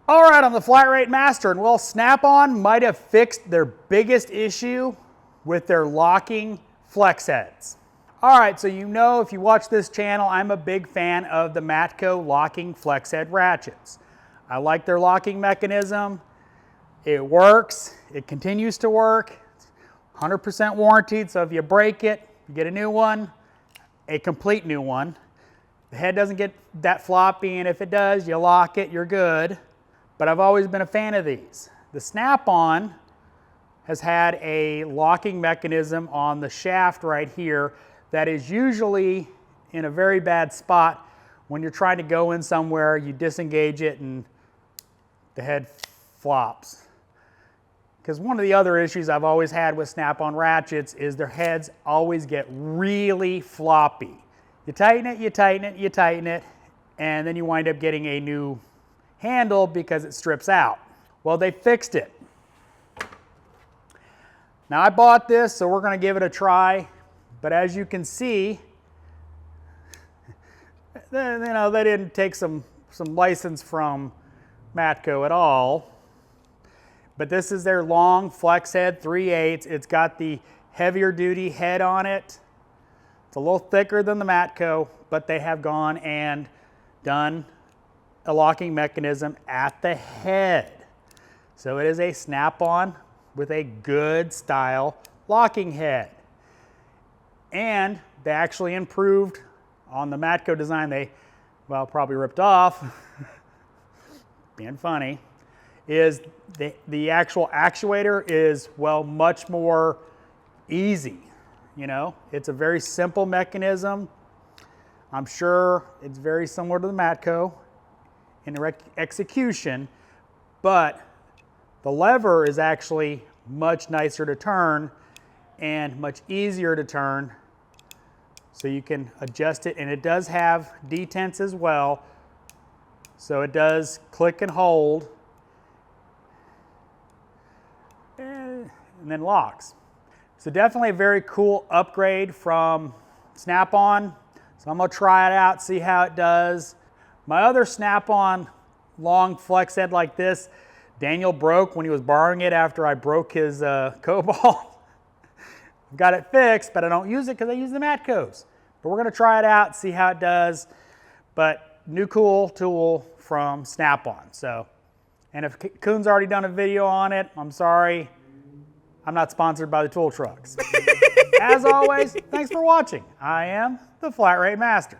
All right, I'm the Flat Rate Master, and well, Snap-on might have fixed their biggest issue with their locking flex heads. All right, so you know if you watch this channel, I'm a big fan of the Matco locking flex head ratchets. I like their locking mechanism. It works, it continues to work, 100% warranted, so if you break it, you get a new one, a complete new one. The head doesn't get that floppy, and if it does, you lock it, you're good. But I've always been a fan of these. The Snap-on has had a locking mechanism on the shaft right here that is usually in a very bad spot. When you're trying to go in somewhere, you disengage it and the head flops. Because one of the other issues I've always had with Snap-on ratchets is their heads always get really floppy. You tighten it, you tighten it, you tighten it, and then you wind up getting a new handle because it strips out. Well, they fixed it. Now I bought this, so we're going to give it a try, but as you can see, they didn't take some license from Matco at all. But this is their long flex head 3/8. It's got the heavier duty head on it. It's a little thicker than the Matco, but they have gone and done a locking mechanism at the head. So it is a Snap-on with a good style locking head. And they actually improved on the Matco design. They, well, probably ripped off, being funny, is the actual actuator is, well, much more easy. You know, it's a very simple mechanism. I'm sure it's very similar to the Matco in the execution, but the lever is actually much nicer to turn and much easier to turn, so you can adjust it, and it does have detents as well, so it does click and hold and then locks. So definitely a very cool upgrade from Snap-on. So I'm gonna try it out, see how it does. My other Snap-on long flex head like this, Daniel broke when he was borrowing it after I broke his Cobalt. I've got it fixed, but I don't use it because I use the Matcos. But we're gonna try it out, see how it does. But new cool tool from Snap-on. So, and if Kuhn's already done a video on it, I'm sorry. I'm not sponsored by the tool trucks. As always, thanks for watching. I am the Flat Rate Master.